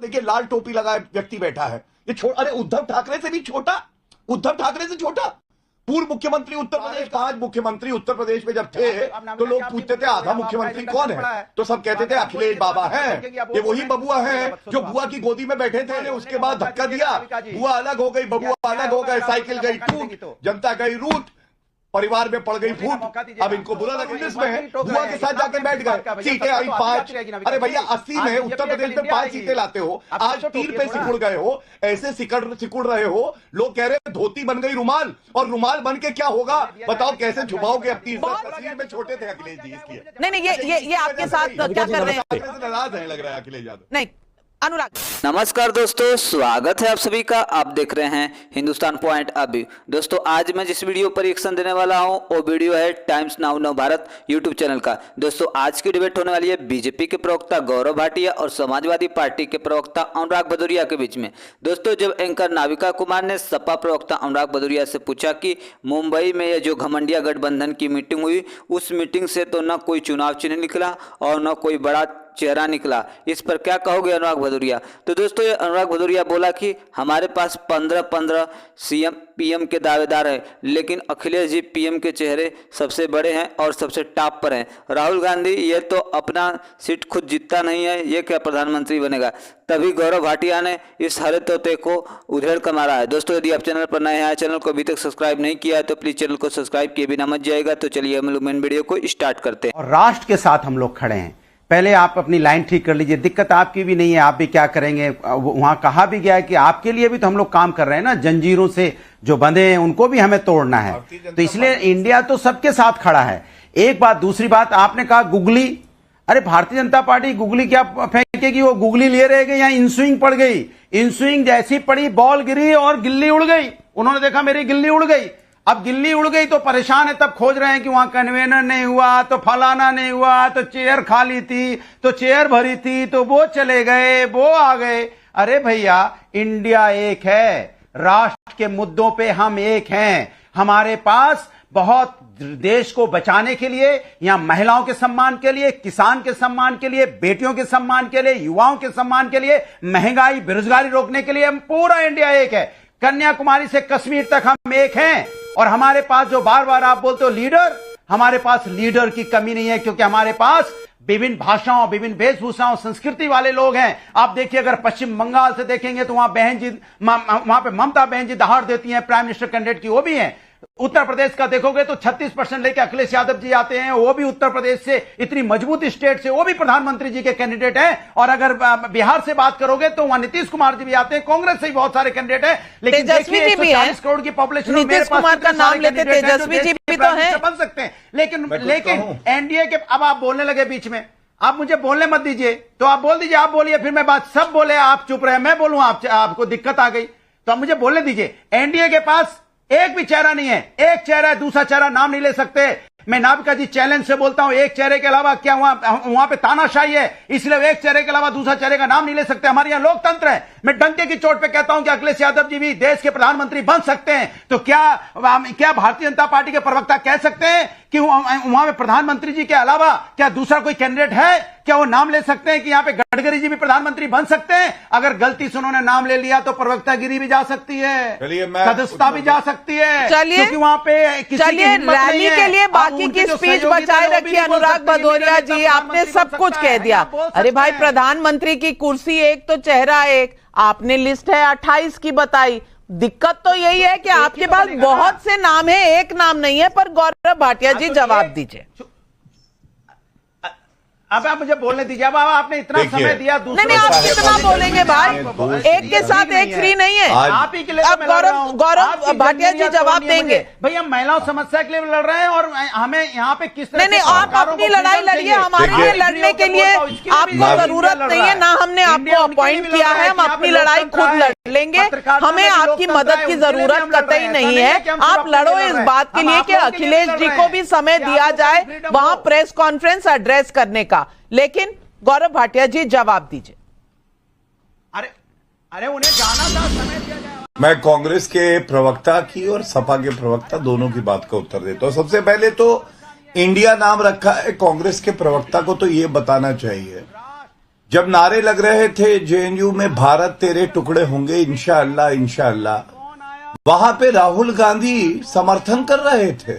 देखिए लाल टोपी लगाए व्यक्ति बैठा है, ये अरे उद्धव ठाकरे से भी छोटा, उद्धव ठाकरे से छोटा पूर्व मुख्यमंत्री उत्तर प्रदेश का। आज मुख्यमंत्री उत्तर प्रदेश में जब थे तो लोग पूछते थे आधा मुख्यमंत्री कौन है, तो सब कहते थे अखिलेश बाबा हैं, ये वही बबुआ हैं जो बुआ की गोदी में बैठे थे। उसके बाद धक्का दिया, बुआ अलग हो गई, बबुआ अलग हो गए, साइकिल गई टूट, जनता गई रूट, परिवार में पड़ गई फूट। अब इनको बुरा लगा, में है, बुआ के साथ जाके बैठ गए, सीटें आई 5। अरे भैया 80 में उत्तर प्रदेश में 5 सीटें लाते हो, आज 3 पे सिकुड़ गए हो, ऐसे सिकुड़ रहे हो। लोग कह रहे हैं धोती बन गई रुमाल, और रुमाल बन के क्या होगा बताओ, कैसे छुपाओगे अपनी तस्वीर में छोटे थे अखिलेश जी इसलिए। नहीं, ये आपके साथ क्या कर रहे हैं? नाराज है लग रहा है अखिलेश यादव। नहीं अनुराग। नमस्कार दोस्तों, स्वागत है आप सभी का। आप देख रहे हैं हिंदुस्तान पॉइंट अभी। दोस्तों आज मैं जिस वीडियो पर रिएक्शन देने वाला हूं वो वीडियो है टाइम्स नाउ नव भारत यूट्यूब चैनल का। दोस्तों आज की डिबेट होने वाली है बीजेपी के प्रवक्ता गौरव भाटिया और समाजवादी पार्टी के प्रवक्ता अनुराग भदौरिया के बीच में। दोस्तों जब एंकर नाविका कुमार ने सपा प्रवक्ता अनुराग भदौरिया से पूछा कि मुंबई में ये जो घमंडिया गठबंधन की मीटिंग हुई, उस मीटिंग से तो न कोई चुनाव चिन्ह निकला और न कोई बड़ा चेहरा निकला, इस पर क्या कहोगे अनुराग भदौरिया? तो दोस्तों ये अनुराग भदौरिया बोला कि हमारे पास 15 सीएम पीएम के दावेदार हैं, लेकिन अखिलेश जी पीएम के चेहरे सबसे बड़े हैं और सबसे टॉप पर हैं। राहुल गांधी ये तो अपना सीट खुद जीतता नहीं है, ये क्या प्रधानमंत्री बनेगा? तभी गौरव भाटिया ने इस हरे तोते को उधेड़ कर मारा है। दोस्तों यदि आप चैनल पर नए हैं, चैनल को अभी तक सब्सक्राइब नहीं किया है तो प्लीज चैनल को सब्सक्राइब किए बिना मत जाएगा। तो चलिए हम लोग मेन वीडियो को स्टार्ट करते हैं। और राष्ट्र के साथ हम लोग खड़े हैं। पहले आप अपनी लाइन ठीक कर लीजिए, दिक्कत आपकी भी नहीं है, आप भी क्या करेंगे? वहां कहा भी गया है कि आपके लिए भी तो हम लोग काम कर रहे हैं ना, जंजीरों से जो बंधे हैं उनको भी हमें तोड़ना है। तो इसलिए इंडिया तो सबके साथ खड़ा है। एक बात। दूसरी बात, आपने कहा गुगली, अरे भारतीय जनता पार्टी गुगली क्या फेंकेगी? वो गुगली लिए रहेगी, यहाँ इनस्विंग पड़ गई, इनस्विंग जैसी पड़ी बॉल गिरी और गिल्ली उड़ गई। उन्होंने देखा मेरी गिल्ली उड़ गई, अब गिल्ली उड़ गई तो परेशान है, तब खोज रहे हैं कि वहां कन्वेनर नहीं हुआ तो फलाना नहीं हुआ, तो चेयर खाली थी तो चेयर भरी थी तो वो चले गए, वो आ गए। अरे भैया इंडिया एक है, राष्ट्र के मुद्दों पे हम एक हैं। हमारे पास बहुत देश को बचाने के लिए, यहां महिलाओं के सम्मान के लिए, किसान के सम्मान के लिए, बेटियों के सम्मान के लिए, युवाओं के सम्मान के लिए, महंगाई बेरोजगारी रोकने के लिए हम पूरा इंडिया एक है। कन्याकुमारी से कश्मीर तक हम एक हैं। और हमारे पास जो बार बार आप बोलते हो लीडर, हमारे पास लीडर की कमी नहीं है, क्योंकि हमारे पास विभिन्न भाषाओं, विभिन्न वेशभूषाओं, संस्कृति वाले लोग हैं। आप देखिए अगर पश्चिम बंगाल से देखेंगे तो वहां वहां पे ममता बहन जी दहाड़ देती हैं, प्राइम मिनिस्टर कैंडिडेट की वो भी हैं। उत्तर प्रदेश का देखोगे तो 36% लेके अखिलेश यादव जी आते हैं, वो भी उत्तर प्रदेश से, इतनी मजबूत स्टेट से, वो भी प्रधानमंत्री जी के कैंडिडेट हैं। और अगर बिहार से बात करोगे तो वहां नीतीश कुमार जी भी आते हैं, कांग्रेस से भी बहुत सारे कैंडिडेट हैं। लेकिन तेजस्वी जी भी हैं, 40 करोड़ की पॉपुलेशन, नीतीश कुमार का नाम लेते तेजस्वी जी भी तो हैं, बन सकते हैं। लेकिन एनडीए के, अब आप बोलने लगे बीच में, आप मुझे बोलने मत दीजिए, तो आप बोल दीजिए, आप बोलिए, फिर मैं बात, सब बोले आप चुप रहे, मैं बोलूं आपको दिक्कत आ गई, तो आप मुझे बोलने दीजिए। एनडीए के पास एक भी चेहरा नहीं है, एक चेहरा है, दूसरा चेहरा नाम नहीं ले सकते। मैं नाविका जी चैलेंज से बोलता हूं, एक चेहरे के अलावा क्या वहां पे तानाशाही है, इसलिए एक चेहरे के अलावा दूसरा चेहरे का नाम नहीं ले सकते। हमारे यहां लोकतंत्र है। मैं डंके की चोट पे कहता हूं कि अखिलेश यादव जी भी देश के प्रधानमंत्री बन सकते हैं। तो क्या भारतीय जनता पार्टी के प्रवक्ता कह सकते हैं कि वहां पे प्रधानमंत्री जी के अलावा क्या दूसरा कोई कैंडिडेट है? क्या वो नाम ले सकते हैं कि यहां पे गडकरी जी भी प्रधानमंत्री बन सकते हैं? अगर गलती से उन्होंने नाम ले लिया तो प्रवक्तागिरी भी जा सकती है, सदस्यता भी जा सकती है, क्योंकि वहां पे चलिए रैली के लिए बाकी की स्पीच बचाए रखिए। अनुराग भदौरिया जी आपने सब कुछ कह दिया। अरे भाई प्रधानमंत्री की कुर्सी एक तो चेहरा एक, आपने लिस्ट है 28 की बताई। दिक्कत तो यही है कि आपके पास बहुत से नाम है, एक नाम नहीं है। पर गौरव भाटिया जी जवाब दीजिए। अब आप मुझे बोलने दीजिए। अब आपने इतना समय दिया, नहीं आप कितना बोलेंगे भाई, एक के साथ एक फ्री नहीं है। आप ही के लिए अब गौरव भाटिया जी जवाब देंगे। भैया महिलाओं समस्या के लिए लड़ रहे हैं और हमें यहाँ पे किस तरह नहीं आप अपनी लड़ाई लड़िए, हमारे लिए लड़ने के लिए आपको जरूरत नहीं है, ना हमने आपको अपॉइंट किया है। हम अपनी लड़ाई खुद लड़ लेंगे, हमें आपकी मदद की जरूरत कतई नहीं है। आप लड़ो इस बात के लिए कि अखिलेश जी को भी समय दिया जाए वहां प्रेस कॉन्फ्रेंस एड्रेस करने का। लेकिन गौरव भाटिया जी जवाब दीजिए। अरे उन्हें जाना था, समय दिया जाए। मैं कांग्रेस के प्रवक्ता की और सपा के प्रवक्ता दोनों की बात का उत्तर देता हूं। सबसे पहले तो इंडिया नाम रखा है, कांग्रेस के प्रवक्ता को तो ये बताना चाहिए जब नारे लग रहे थे जेएनयू में भारत तेरे टुकड़े होंगे इंशाअल्लाह इंशाअल्लाह, वहां पे राहुल गांधी समर्थन कर रहे थे।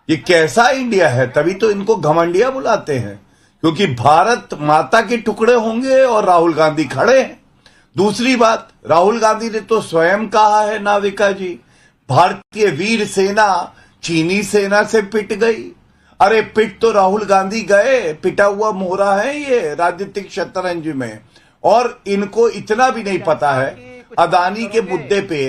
ये कैसा इंडिया है? तभी तो इनको घमंडिया बुलाते हैं, क्योंकि भारत माता के टुकड़े होंगे और राहुल गांधी खड़े हैं। दूसरी बात, राहुल गांधी ने तो स्वयं कहा है नाविका जी, भारतीय वीर सेना चीनी सेना से पिट गई। अरे पिट तो राहुल गांधी गए, पिटा हुआ मोहरा है ये राजनीतिक शतरंज में। और इनको इतना भी नहीं पता है, अदानी के मुद्दे पे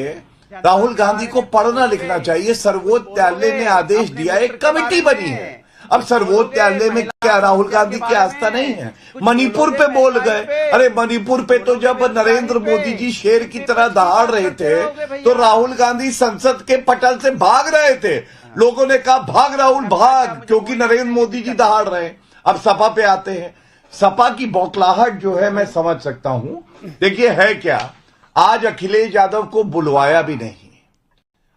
राहुल गांधी को पढ़ना लिखना चाहिए। सर्वोच्च न्यायालय ने आदेश दिया, एक कमेटी बनी है। अब सर्वोच्च न्यायालय में क्या राहुल गांधी की आस्था नहीं है? मणिपुर पे बोल गए। अरे मणिपुर पे तो जब नरेंद्र मोदी जी शेर की तरह दहाड़ रहे थे तो राहुल गांधी संसद के पटल से भाग रहे थे। लोगों ने कहा भाग राहुल भाग, क्योंकि नरेंद्र मोदी जी दहाड़ रहे हैं। अब सपा पे आते हैं। सपा की बौखलाहट जो है मैं समझ सकता हूं। देखिए है क्या, आज अखिलेश यादव को बुलवाया भी नहीं।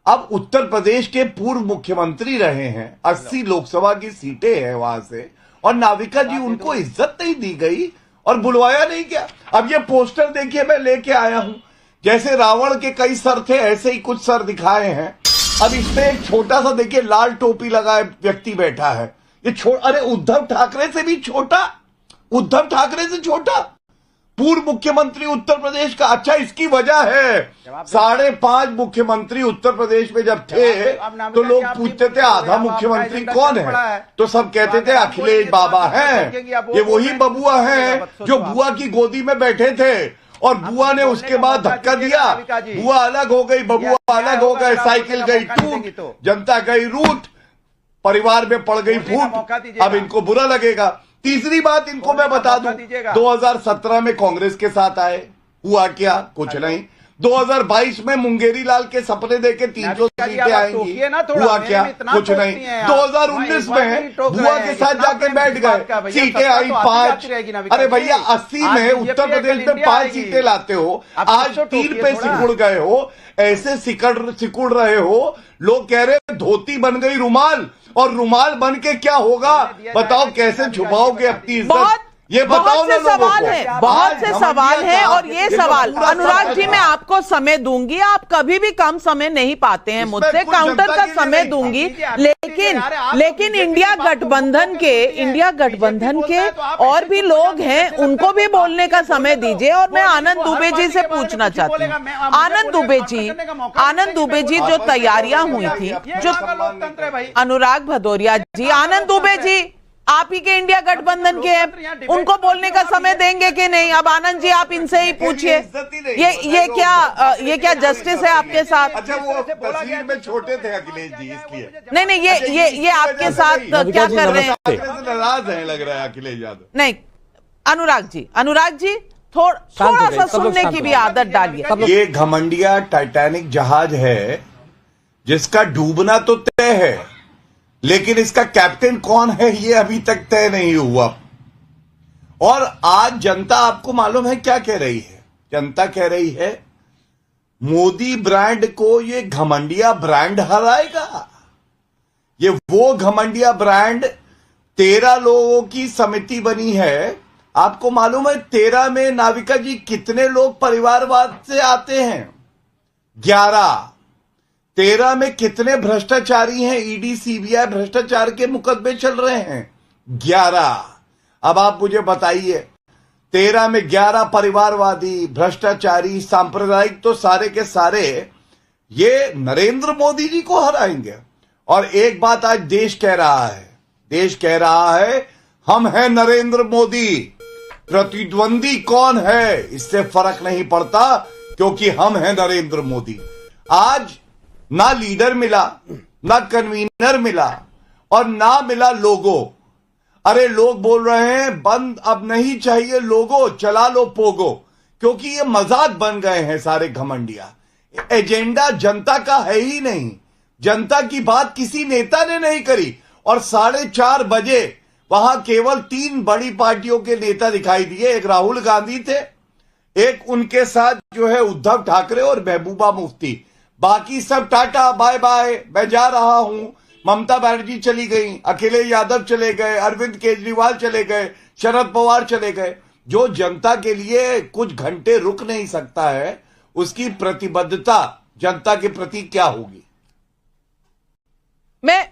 अब उत्तर प्रदेश के पूर्व मुख्यमंत्री रहे हैं, 80 लोकसभा की सीटें हैं वहां से, और नाविका जी उनको इज्जत नहीं दी गई और बुलवाया नहीं गया। अब ये पोस्टर देखिए मैं लेके आया हूं, जैसे रावण के कई सर थे ऐसे ही कुछ सर दिखाए हैं। अब इसमें एक छोटा सा देखिए लाल टोपी लगाए व्यक्ति बैठा है। ये अरे उद्धव ठाकरे से भी छोटा, उद्धव ठाकरे से छोटा पूर्व मुख्यमंत्री उत्तर प्रदेश का। अच्छा, इसकी वजह है 5.5 मुख्यमंत्री उत्तर प्रदेश में जब थे तो लोग पूछते थे आधा मुख्यमंत्री कौन है, तो सब कहते थे अखिलेश बाबा हैं। ये वही बबुआ हैं जो बुआ की गोदी में बैठे थे और बुआ ने उसके बाद धक्का दिया, बुआ अलग हो गई, बबुआ अलग हो गए, साइकिल गई टूट, जनता गई रूठ, परिवार में पड़ गई फूट। अब इनको बुरा लगेगा। तीसरी बात इनको मैं बता दूं, 2017 में कांग्रेस के साथ आए, हुआ क्या? कुछ नहीं। 2022 में मुंगेरी लाल के सपने देके 300 सीटें आएंगी, हुआ क्या? कुछ नहीं। 2019 में बुआ के साथ जाके बैठ गए, सीटें आई 5। अरे भैया 80 में उत्तर प्रदेश में 5 सीटें लाते हो, आज 3 पे सिकुड़ गए हो, ऐसे सिकुड़ रहे हो। लोग कह रहे धोती बन गई रुमाल, और रुमाल बन के क्या होगा बताओ? कैसे छुपाओगे अपनी इज्जत? ये बताओ ना लोगों को। बहुत से सवाल हैं और ये सवाल अनुराग जी मैं आपको समय दूंगी, आप कभी भी कम समय नहीं पाते हैं मुझसे, काउंटर का समय दूंगी। लेकिन इंडिया गठबंधन के और भी लोग हैं, उनको भी बोलने का समय दीजिए। और मैं आनंद दुबे जी से पूछना चाहती हूँ, आनंद दुबे जी जो तैयारियां हुई थी, जो अनुराग भदौरिया जी, आनंद दुबे जी आप ही के इंडिया गठबंधन के हैं, उनको बोलने का समय देंगे कि नहीं? अब आनंद जी आप इनसे ही पूछिए। ये क्या जस्टिस है आपके साथ? अच्छा, वो तस्वीर में छोटे थे अखिलेश जी, इसलिए नहीं ये आपके साथ क्या कर रहे हैं? नाराज है लग रहा है अखिलेश यादव। नहीं अनुराग जी थोड़ा सा सुनने की भी आदत डालिए। ये घमंडिया टाइटैनिक जहाज है जिसका डूबना तो तय है, लेकिन इसका कैप्टन कौन है ये अभी तक तय नहीं हुआ। और आज जनता आपको मालूम है क्या कह रही है? जनता कह रही है मोदी ब्रांड को ये घमंडिया ब्रांड हराएगा। ये वो घमंडिया ब्रांड, 13 लोगों की समिति बनी है। आपको मालूम है 13 में नाविका जी कितने लोग परिवारवाद से आते हैं? 11। 13 में कितने भ्रष्टाचारी हैं? ईडी सीबीआई भ्रष्टाचार के मुकदमे चल रहे हैं 11। अब आप मुझे बताइए, 13 में 11 परिवारवादी, भ्रष्टाचारी, सांप्रदायिक, तो सारे के सारे ये नरेंद्र मोदी जी को हराएंगे। और एक बात आज देश कह रहा है हम हैं नरेंद्र मोदी, प्रतिद्वंदी कौन है इससे फर्क नहीं पड़ता, क्योंकि हम हैं नरेंद्र मोदी। आज ना लीडर मिला, ना कन्वीनर मिला, और ना मिला लोगो। अरे लोग बोल रहे हैं बंद अब नहीं चाहिए लोगो, चला लो पोगो, क्योंकि ये मजाक बन गए हैं सारे घमंडिया। एजेंडा जनता का है ही नहीं, जनता की बात किसी नेता ने नहीं करी। और 4:30 बजे वहां केवल 3 बड़ी पार्टियों के नेता दिखाई दिए। एक राहुल गांधी थे, एक उनके साथ जो है उद्धव ठाकरे और महबूबा मुफ्ती। बाकी सब टाटा बाय बाय, मैं जा रहा हूं। ममता बनर्जी चली गई, अखिलेश यादव चले गए, अरविंद केजरीवाल चले गए, शरद पवार चले गए। जो जनता के लिए कुछ घंटे रुक नहीं सकता है, उसकी प्रतिबद्धता जनता के प्रति क्या होगी? मैं